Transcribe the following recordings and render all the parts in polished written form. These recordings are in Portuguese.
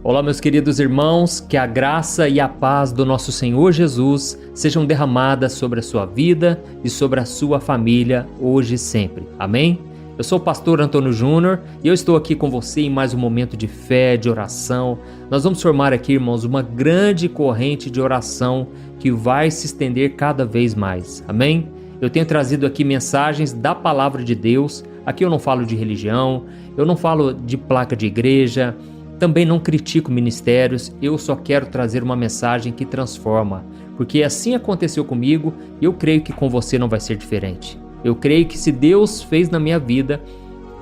Olá, meus queridos irmãos, que a graça e a paz do nosso Senhor Jesus sejam derramadas sobre a sua vida e sobre a sua família, hoje e sempre. Amém? Eu sou o pastor Antônio Júnior e eu estou aqui com você em mais um momento de fé, de oração. Nós vamos formar aqui, irmãos, uma grande corrente de oração que vai se estender cada vez mais. Amém? Eu tenho trazido aqui mensagens da palavra de Deus. Aqui eu não falo de religião, eu não falo de placa de igreja, também não critico ministérios, eu só quero trazer uma mensagem que transforma, porque assim aconteceu comigo e eu creio que com você não vai ser diferente. Eu creio que se Deus fez na minha vida,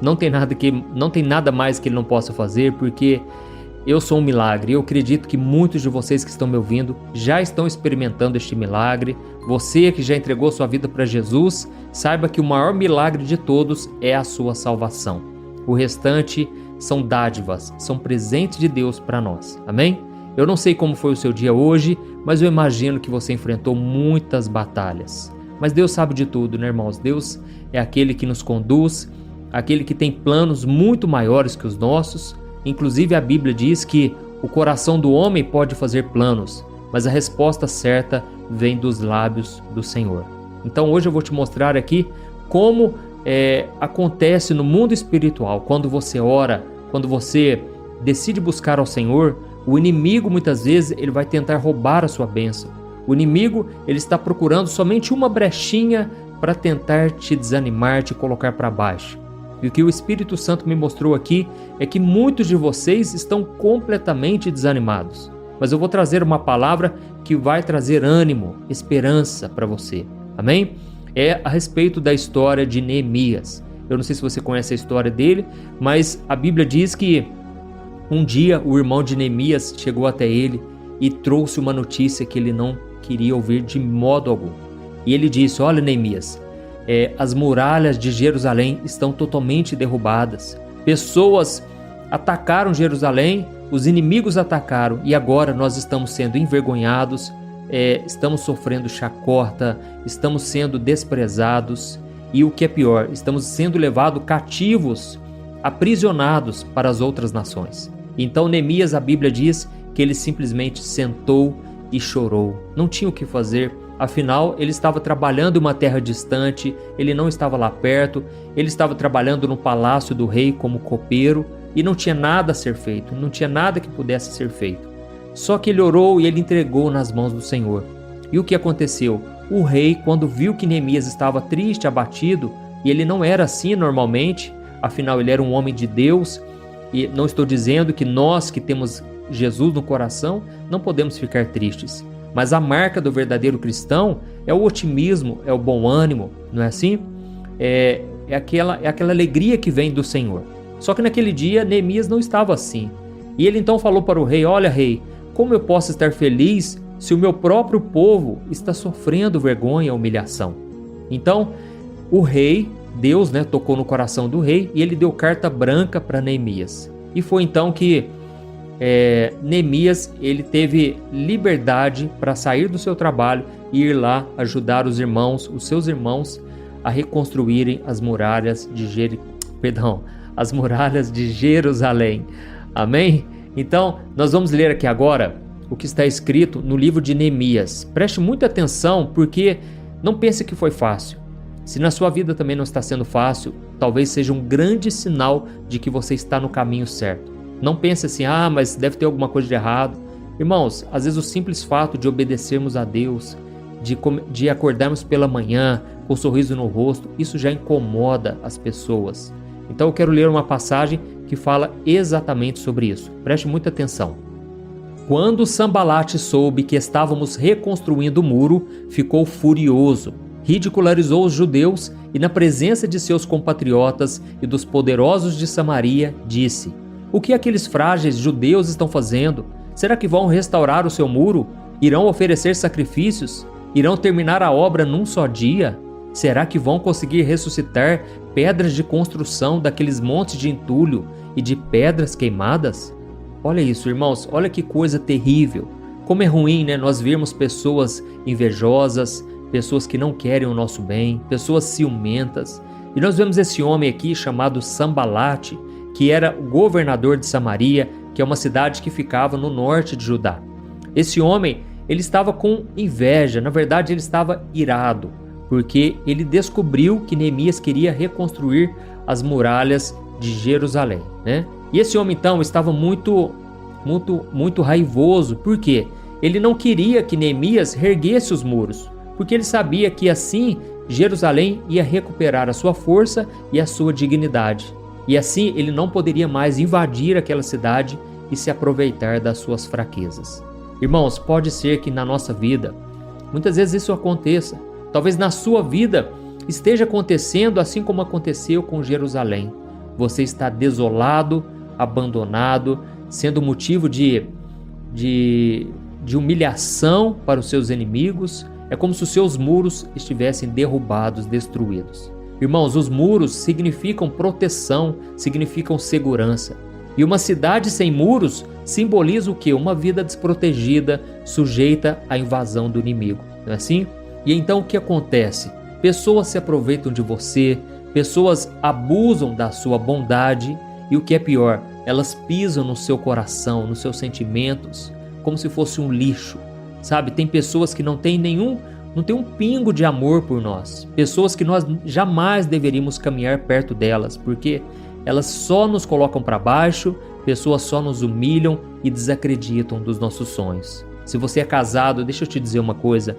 não tem nada mais que Ele não possa fazer, porque eu sou um milagre. Eu acredito que muitos de vocês que estão me ouvindo já estão experimentando este milagre. Você que já entregou sua vida para Jesus, saiba que o maior milagre de todos é a sua salvação. O restante são dádivas, são presentes de Deus para nós. Amém? Eu não sei como foi o seu dia hoje, mas eu imagino que você enfrentou muitas batalhas. Mas Deus sabe de tudo, né, irmãos? Deus é aquele que nos conduz, aquele que tem planos muito maiores que os nossos. Inclusive a Bíblia diz que o coração do homem pode fazer planos, mas a resposta certa vem dos lábios do Senhor. Então hoje eu vou te mostrar aqui como acontece no mundo espiritual. Quando você ora, quando você decide buscar ao Senhor, o inimigo muitas vezes ele vai tentar roubar a sua bênção. O inimigo ele está procurando somente uma brechinha para tentar te desanimar, te colocar para baixo. E o que o Espírito Santo me mostrou aqui é que muitos de vocês estão completamente desanimados. Mas eu vou trazer uma palavra que vai trazer ânimo, esperança para você. Amém? É a respeito da história de Neemias. Eu não sei se você conhece a história dele, mas a Bíblia diz que um dia o irmão de Neemias chegou até ele e trouxe uma notícia que ele não queria ouvir de modo algum. E ele disse: olha, Neemias, as muralhas de Jerusalém estão totalmente derrubadas. Pessoas atacaram Jerusalém, os inimigos atacaram e agora nós estamos sendo envergonhados, estamos sofrendo chacota, estamos sendo desprezados e o que é pior, estamos sendo levados cativos, aprisionados para as outras nações. Então Neemias, a Bíblia diz que ele simplesmente sentou e chorou. Não tinha o que fazer. Afinal, ele estava trabalhando em uma terra distante, ele não estava lá perto, ele estava trabalhando no palácio do rei como copeiro e não tinha nada a ser feito, não tinha nada que pudesse ser feito. Só que ele orou e ele entregou nas mãos do Senhor. E o que aconteceu? O rei, quando viu que Neemias estava triste, abatido, e ele não era assim normalmente, afinal ele era um homem de Deus, e não estou dizendo que nós que temos Jesus no coração não podemos ficar tristes. Mas a marca do verdadeiro cristão é o otimismo, é o bom ânimo, não é assim? É aquela alegria que vem do Senhor. Só que naquele dia Neemias não estava assim. E ele então falou para o rei: olha, rei, como eu posso estar feliz se o meu próprio povo está sofrendo vergonha e humilhação? Então o rei, Deus, tocou no coração do rei e ele deu carta branca para Neemias. E foi então que Neemias ele teve liberdade para sair do seu trabalho e ir lá ajudar os seus irmãos a reconstruírem as muralhas de Jerusalém. Amém? Então nós vamos ler aqui agora o que está escrito no livro de Neemias. Preste muita atenção, porque não pense que foi fácil. Se na sua vida também não está sendo fácil, talvez seja um grande sinal de que você está no caminho certo. Não pense assim: mas deve ter alguma coisa de errado. Irmãos, às vezes o simples fato de obedecermos a Deus, de acordarmos pela manhã com um sorriso no rosto, isso já incomoda as pessoas. Então eu quero ler uma passagem que fala exatamente sobre isso. Preste muita atenção. Quando Sambalate soube que estávamos reconstruindo o muro, ficou furioso, ridicularizou os judeus e, na presença de seus compatriotas e dos poderosos de Samaria, disse: o que aqueles frágeis judeus estão fazendo? Será que vão restaurar o seu muro? Irão oferecer sacrifícios? Irão terminar a obra num só dia? Será que vão conseguir ressuscitar pedras de construção daqueles montes de entulho e de pedras queimadas? Olha isso, irmãos, olha que coisa terrível. Como é ruim, nós vermos pessoas invejosas, pessoas que não querem o nosso bem, pessoas ciumentas. E nós vemos esse homem aqui chamado Sambalate, que era o governador de Samaria, que é uma cidade que ficava no norte de Judá. Esse homem, ele estava com inveja, na verdade ele estava irado, porque ele descobriu que Neemias queria reconstruir as muralhas de Jerusalém, né? E esse homem então estava muito raivoso, porque ele não queria que Neemias reerguesse os muros, porque ele sabia que assim Jerusalém ia recuperar a sua força e a sua dignidade. E assim ele não poderia mais invadir aquela cidade e se aproveitar das suas fraquezas. Irmãos, pode ser que na nossa vida, muitas vezes isso aconteça. Talvez na sua vida esteja acontecendo assim como aconteceu com Jerusalém. Você está desolado, abandonado, sendo motivo de humilhação para os seus inimigos. É como se os seus muros estivessem derrubados, destruídos. Irmãos, os muros significam proteção, significam segurança. E uma cidade sem muros simboliza o quê? Uma vida desprotegida, sujeita à invasão do inimigo. Não é assim? E então o que acontece? Pessoas se aproveitam de você, pessoas abusam da sua bondade e o que é pior, elas pisam no seu coração, nos seus sentimentos, como se fosse um lixo. Sabe, tem pessoas que não têm um pingo de amor por nós. Pessoas que nós jamais deveríamos caminhar perto delas, porque elas só nos colocam para baixo, pessoas só nos humilham e desacreditam dos nossos sonhos. Se você é casado, deixa eu te dizer uma coisa.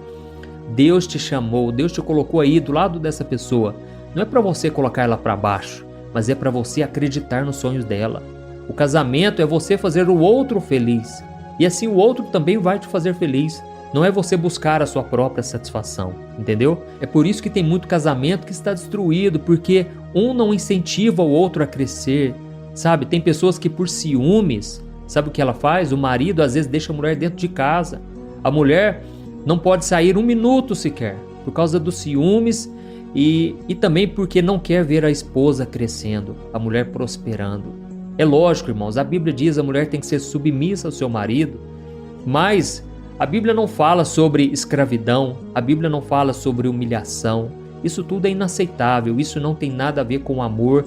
Deus te chamou, Deus te colocou aí do lado dessa pessoa. Não é para você colocar ela para baixo, mas é para você acreditar nos sonhos dela. O casamento é você fazer o outro feliz. E assim o outro também vai te fazer feliz. Não é você buscar a sua própria satisfação, entendeu? É por isso que tem muito casamento que está destruído, porque um não incentiva o outro a crescer, sabe? Tem pessoas que por ciúmes, sabe o que ela faz? O marido às vezes deixa a mulher dentro de casa. A mulher não pode sair um minuto sequer, por causa dos ciúmes e também porque não quer ver a esposa crescendo, a mulher prosperando. É lógico, irmãos, a Bíblia diz que a mulher tem que ser submissa ao seu marido, mas a Bíblia não fala sobre escravidão, a Bíblia não fala sobre humilhação. Isso tudo é inaceitável, isso não tem nada a ver com amor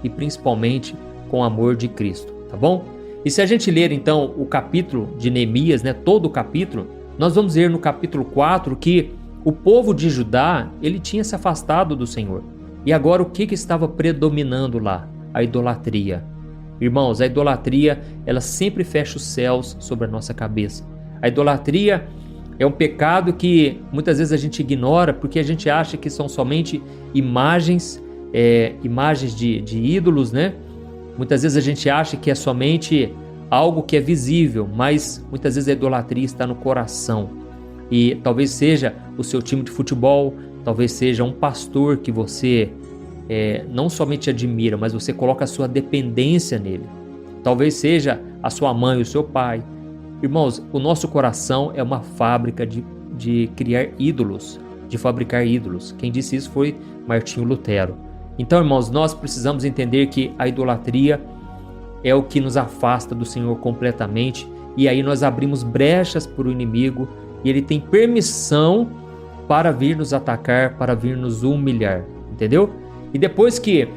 e principalmente com o amor de Cristo, tá bom? E se a gente ler então o capítulo de Neemias, né, todo o capítulo, nós vamos ver no capítulo 4 que o povo de Judá, ele tinha se afastado do Senhor. E agora o que estava predominando lá? A idolatria. Irmãos, a idolatria, ela sempre fecha os céus sobre a nossa cabeça. A idolatria é um pecado que muitas vezes a gente ignora porque a gente acha que são somente imagens de ídolos, né? Muitas vezes a gente acha que é somente algo que é visível, mas muitas vezes a idolatria está no coração. E talvez seja o seu time de futebol, talvez seja um pastor que você não somente admira, mas você coloca a sua dependência nele. Talvez seja a sua mãe, o seu pai. Irmãos, o nosso coração é uma fábrica de criar ídolos, de fabricar ídolos. Quem disse isso foi Martinho Lutero. Então, irmãos, nós precisamos entender que a idolatria é o que nos afasta do Senhor completamente, e aí nós abrimos brechas para o inimigo e ele tem permissão para vir nos atacar, para vir nos humilhar, entendeu? E depois que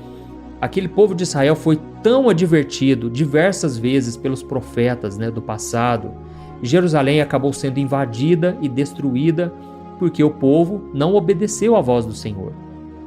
aquele povo de Israel foi tão advertido diversas vezes pelos profetas, né, do passado, Jerusalém acabou sendo invadida e destruída porque o povo não obedeceu à voz do Senhor.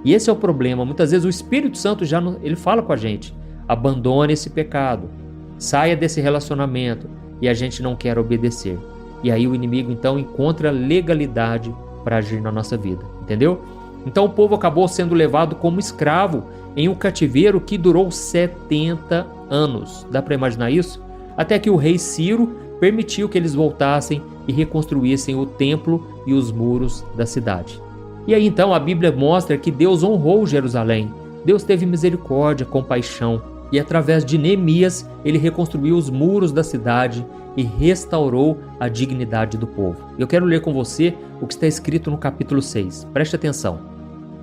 E esse é o problema. Muitas vezes o Espírito Santo ele fala com a gente: abandone esse pecado, saia desse relacionamento, e a gente não quer obedecer. E aí o inimigo então encontra legalidade para agir na nossa vida, entendeu? Então o povo acabou sendo levado como escravo em um cativeiro que durou 70 anos. Dá para imaginar isso? Até que o rei Ciro permitiu que eles voltassem e reconstruíssem o templo e os muros da cidade. E aí então a Bíblia mostra que Deus honrou Jerusalém. Deus teve misericórdia, compaixão, e através de Neemias ele reconstruiu os muros da cidade e restaurou a dignidade do povo. Eu quero ler com você o que está escrito no capítulo 6. Preste atenção.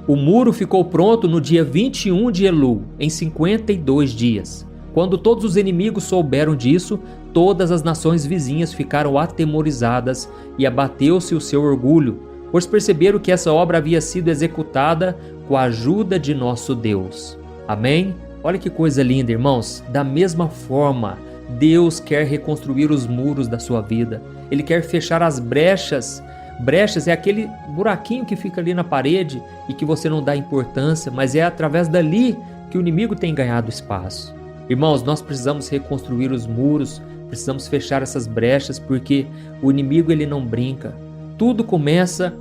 O muro ficou pronto no dia 21 de Elul, em 52 dias. Quando todos os inimigos souberam disso, todas as nações vizinhas ficaram atemorizadas e abateu-se o seu orgulho, pois perceberam que essa obra havia sido executada com a ajuda de nosso Deus. Amém? Olha que coisa linda, irmãos. Da mesma forma, Deus quer reconstruir os muros da sua vida. Ele quer fechar as brechas. Brechas é aquele buraquinho que fica ali na parede e que você não dá importância, mas é através dali que o inimigo tem ganhado espaço. Irmãos, nós precisamos reconstruir os muros, precisamos fechar essas brechas, porque o inimigo ele não brinca. Tudo começa,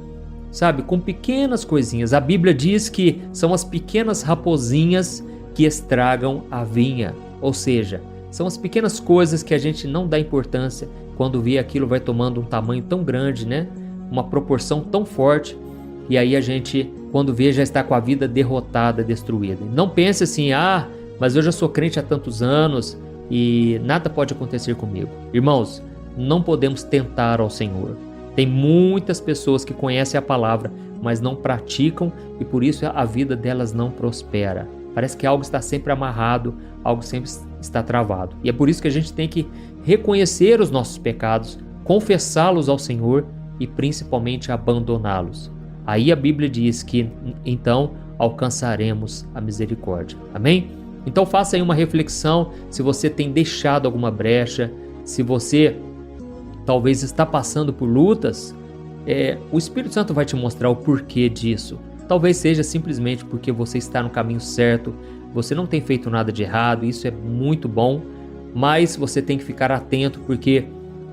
sabe, com pequenas coisinhas. A Bíblia diz que são as pequenas raposinhas que estragam a vinha, ou seja, são as pequenas coisas que a gente não dá importância. Quando vê aquilo vai tomando um tamanho tão grande, né? Uma proporção tão forte, e aí a gente, quando vê, já está com a vida derrotada, destruída. Não pense assim, mas eu já sou crente há tantos anos e nada pode acontecer comigo. Irmãos, não podemos tentar ao Senhor. Tem muitas pessoas que conhecem a palavra, mas não praticam e por isso a vida delas não prospera. Parece que algo está sempre amarrado, algo sempre está travado. E é por isso que a gente tem que reconhecer os nossos pecados, confessá-los ao Senhor e principalmente abandoná-los. Aí a Bíblia diz que então alcançaremos a misericórdia. Amém? Então faça aí uma reflexão se você tem deixado alguma brecha, se você talvez está passando por lutas, o Espírito Santo vai te mostrar o porquê disso. Talvez seja simplesmente porque você está no caminho certo, você não tem feito nada de errado, isso é muito bom, mas você tem que ficar atento porque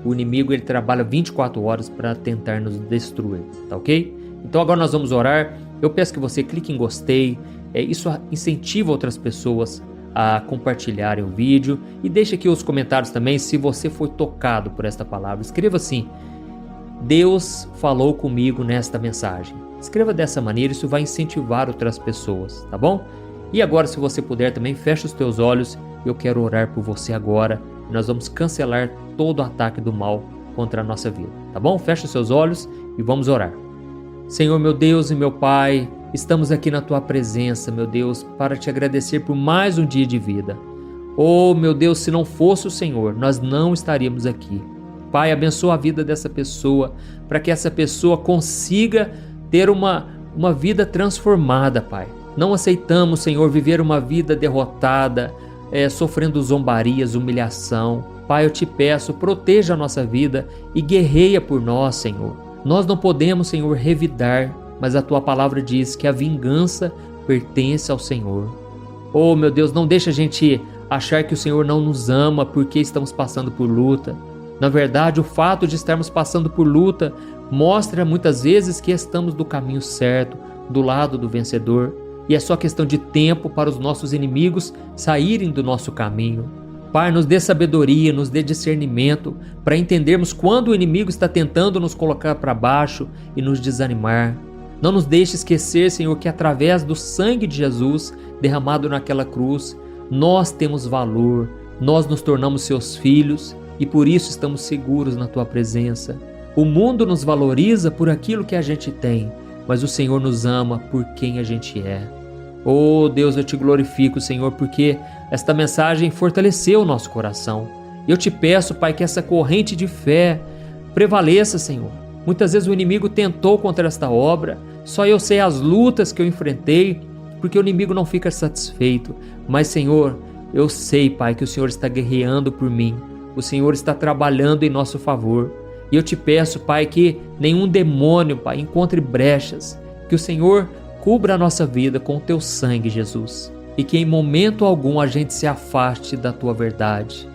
o inimigo ele trabalha 24 horas para tentar nos destruir, tá ok? Então agora nós vamos orar. Eu peço que você clique em gostei, isso incentiva outras pessoas a compartilharem o vídeo e deixe aqui os comentários também se você foi tocado por esta palavra. Escreva assim: Deus falou comigo nesta mensagem. Escreva dessa maneira, isso vai incentivar outras pessoas, tá bom? E agora, se você puder também, feche os teus olhos. Eu quero orar por você agora. Nós vamos cancelar todo o ataque do mal contra a nossa vida, tá bom? Feche os seus olhos e vamos orar. Senhor, meu Deus e meu Pai, estamos aqui na Tua presença, meu Deus, para Te agradecer por mais um dia de vida. Oh, meu Deus, se não fosse o Senhor, nós não estaríamos aqui. Pai, abençoa a vida dessa pessoa, para que essa pessoa consiga ter uma vida transformada, Pai. Não aceitamos, Senhor, viver uma vida derrotada, sofrendo zombarias, humilhação. Pai, eu Te peço, proteja a nossa vida e guerreia por nós, Senhor. Nós não podemos, Senhor, revidar, mas a Tua palavra diz que a vingança pertence ao Senhor. Oh, meu Deus, não deixa a gente achar que o Senhor não nos ama porque estamos passando por luta. Na verdade, o fato de estarmos passando por luta mostra muitas vezes que estamos do caminho certo, do lado do vencedor, e é só questão de tempo para os nossos inimigos saírem do nosso caminho. Pai, nos dê sabedoria, nos dê discernimento para entendermos quando o inimigo está tentando nos colocar para baixo e nos desanimar. Não nos deixe esquecer, Senhor, que através do sangue de Jesus derramado naquela cruz, nós temos valor, nós nos tornamos Seus filhos e por isso estamos seguros na Tua presença. O mundo nos valoriza por aquilo que a gente tem, mas o Senhor nos ama por quem a gente é. Oh Deus, eu Te glorifico, Senhor, porque esta mensagem fortaleceu o nosso coração. Eu Te peço, Pai, que essa corrente de fé prevaleça, Senhor. Muitas vezes o inimigo tentou contra esta obra, só eu sei as lutas que eu enfrentei, porque o inimigo não fica satisfeito. Mas, Senhor, eu sei, Pai, que o Senhor está guerreando por mim. O Senhor está trabalhando em nosso favor. E eu Te peço, Pai, que nenhum demônio, Pai, encontre brechas, que o Senhor cubra a nossa vida com o Teu sangue, Jesus, e que em momento algum a gente se afaste da Tua verdade.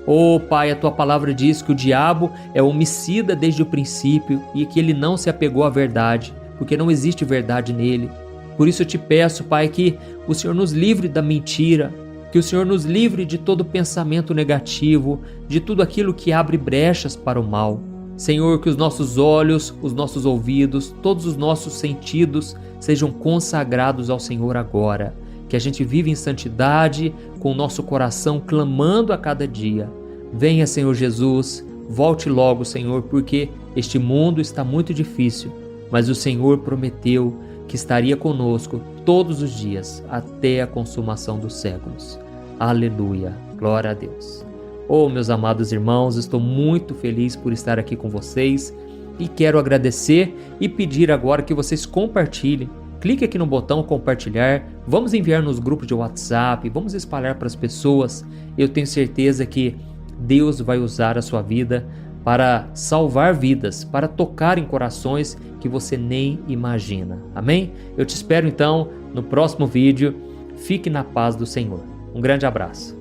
Oh, Pai, a Tua palavra diz que o diabo é homicida desde o princípio e que ele não se apegou à verdade, porque não existe verdade nele. Por isso eu Te peço, Pai, que o Senhor nos livre da mentira, que o Senhor nos livre de todo pensamento negativo, de tudo aquilo que abre brechas para o mal. Senhor, que os nossos olhos, os nossos ouvidos, todos os nossos sentidos sejam consagrados ao Senhor agora. Que a gente vive em santidade, com o nosso coração clamando a cada dia. Venha, Senhor Jesus, volte logo, Senhor, porque este mundo está muito difícil, mas o Senhor prometeu que estaria conosco todos os dias, até a consumação dos séculos. Aleluia, glória a Deus. Oh, meus amados irmãos, estou muito feliz por estar aqui com vocês e quero agradecer e pedir agora que vocês compartilhem. Clique aqui no botão compartilhar, vamos enviar nos grupos de WhatsApp, vamos espalhar para as pessoas. Eu tenho certeza que Deus vai usar a sua vida para salvar vidas, para tocar em corações que você nem imagina. Amém? Eu te espero então no próximo vídeo. Fique na paz do Senhor. Um grande abraço.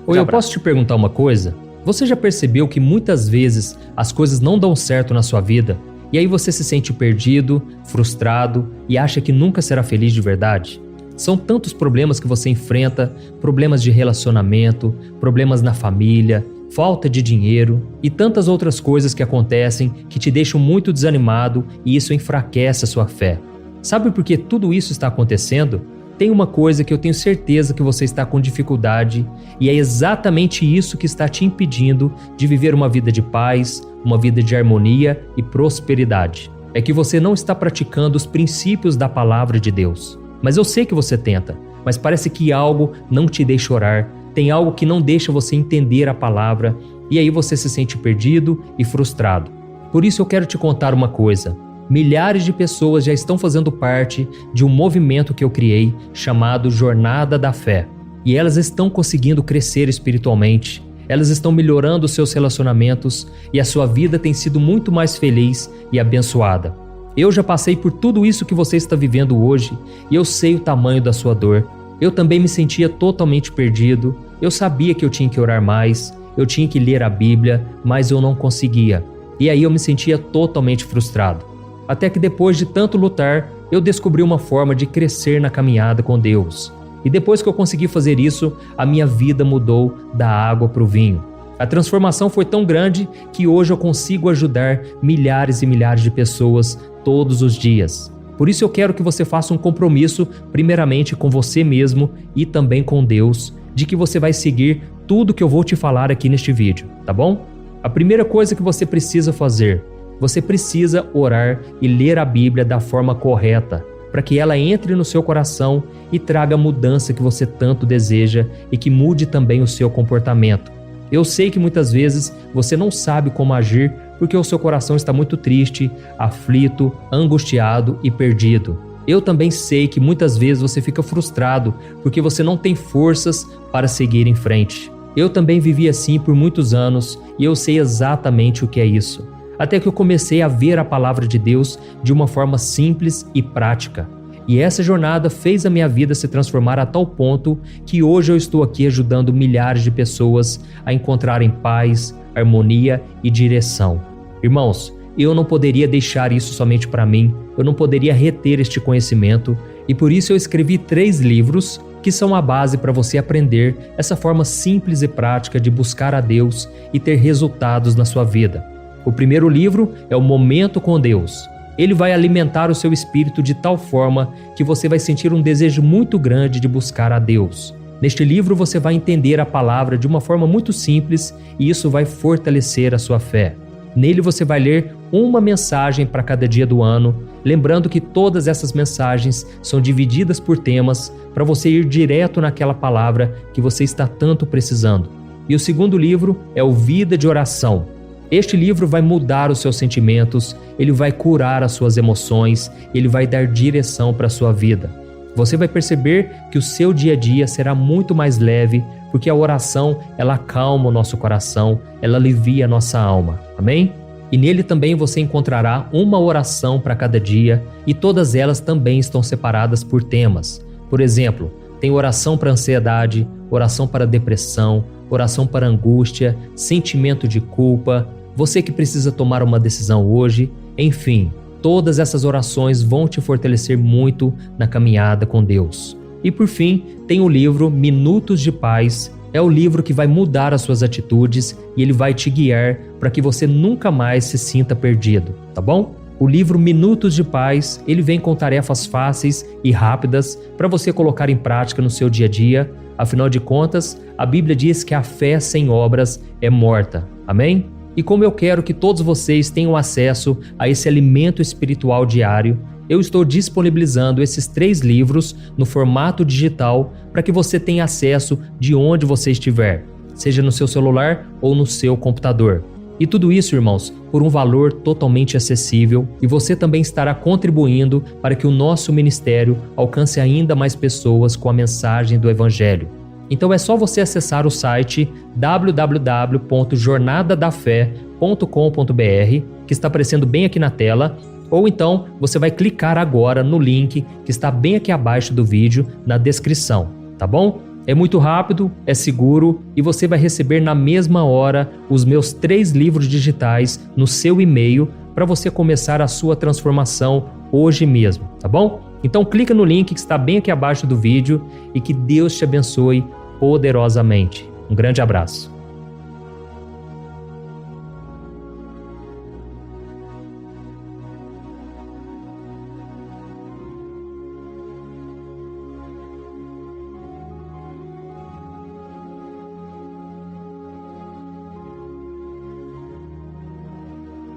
Oi, eu posso te perguntar uma coisa? Você já percebeu que muitas vezes as coisas não dão certo na sua vida? E aí você se sente perdido, frustrado e acha que nunca será feliz de verdade? São tantos problemas que você enfrenta, problemas de relacionamento, problemas na família, falta de dinheiro e tantas outras coisas que acontecem que te deixam muito desanimado e isso enfraquece a sua fé. Sabe por que tudo isso está acontecendo? Tem uma coisa que eu tenho certeza que você está com dificuldade e é exatamente isso que está te impedindo de viver uma vida de paz, uma vida de harmonia e prosperidade. É que você não está praticando os princípios da palavra de Deus. Mas eu sei que você tenta, mas parece que algo não te deixa orar, tem algo que não deixa você entender a palavra e aí você se sente perdido e frustrado. Por isso eu quero te contar uma coisa. Milhares de pessoas já estão fazendo parte de um movimento que eu criei chamado Jornada da Fé. E elas estão conseguindo crescer espiritualmente, elas estão melhorando seus relacionamentos e a sua vida tem sido muito mais feliz e abençoada. Eu já passei por tudo isso que você está vivendo hoje e eu sei o tamanho da sua dor. Eu também me sentia totalmente perdido, eu sabia que eu tinha que orar mais, eu tinha que ler a Bíblia, mas eu não conseguia. E aí eu me sentia totalmente frustrado. Até que depois de tanto lutar, eu descobri uma forma de crescer na caminhada com Deus. E depois que eu consegui fazer isso, a minha vida mudou da água para o vinho. A transformação foi tão grande que hoje eu consigo ajudar milhares e milhares de pessoas todos os dias. Por isso eu quero que você faça um compromisso, primeiramente com você mesmo e também com Deus, de que você vai seguir tudo que eu vou te falar aqui neste vídeo, tá bom? A primeira coisa que você precisa fazer, você precisa orar e ler a Bíblia da forma correta, para que ela entre no seu coração e traga a mudança que você tanto deseja e que mude também o seu comportamento. Eu sei que muitas vezes você não sabe como agir porque o seu coração está muito triste, aflito, angustiado e perdido. Eu também sei que muitas vezes você fica frustrado porque você não tem forças para seguir em frente. Eu também vivi assim por muitos anos e eu sei exatamente o que é isso. Até que eu comecei a ver a palavra de Deus de uma forma simples e prática. E essa jornada fez a minha vida se transformar a tal ponto que hoje eu estou aqui ajudando milhares de pessoas a encontrarem paz, harmonia e direção. Irmãos, eu não poderia deixar isso somente para mim, eu não poderia reter este conhecimento e por isso eu escrevi 3 livros que são a base para você aprender essa forma simples e prática de buscar a Deus e ter resultados na sua vida. O primeiro livro é o Momento com Deus. Ele vai alimentar o seu espírito de tal forma que você vai sentir um desejo muito grande de buscar a Deus. Neste livro você vai entender a palavra de uma forma muito simples e isso vai fortalecer a sua fé. Nele você vai ler uma mensagem para cada dia do ano, lembrando que todas essas mensagens são divididas por temas para você ir direto naquela palavra que você está tanto precisando. E o segundo livro é o Vida de Oração. Este livro vai mudar os seus sentimentos, ele vai curar as suas emoções, ele vai dar direção para a sua vida. Você vai perceber que o seu dia a dia será muito mais leve, porque a oração, ela acalma o nosso coração, ela alivia a nossa alma. Amém? E nele também você encontrará uma oração para cada dia e todas elas também estão separadas por temas. Por exemplo, tem oração para ansiedade, oração para depressão, oração para angústia, sentimento de culpa, você que precisa tomar uma decisão hoje, enfim, todas essas orações vão te fortalecer muito na caminhada com Deus. E por fim, tem o livro Minutos de Paz, é o livro que vai mudar as suas atitudes e ele vai te guiar para que você nunca mais se sinta perdido, tá bom? O livro Minutos de Paz, ele vem com tarefas fáceis e rápidas para você colocar em prática no seu dia a dia. Afinal de contas, a Bíblia diz que a fé sem obras é morta. Amém? E como eu quero que todos vocês tenham acesso a esse alimento espiritual diário, eu estou disponibilizando esses 3 livros no formato digital para que você tenha acesso de onde você estiver, seja no seu celular ou no seu computador. E tudo isso, irmãos, por um valor totalmente acessível e você também estará contribuindo para que o nosso ministério alcance ainda mais pessoas com a mensagem do Evangelho. Então é só você acessar o site www.jornadadafé.com.br, que está aparecendo bem aqui na tela, ou então você vai clicar agora no link que está bem aqui abaixo do vídeo, na descrição, tá bom? É muito rápido, é seguro e você vai receber na mesma hora os meus 3 livros digitais no seu e-mail para você começar a sua transformação hoje mesmo, tá bom? Então clica no link que está bem aqui abaixo do vídeo e que Deus te abençoe poderosamente. Um grande abraço.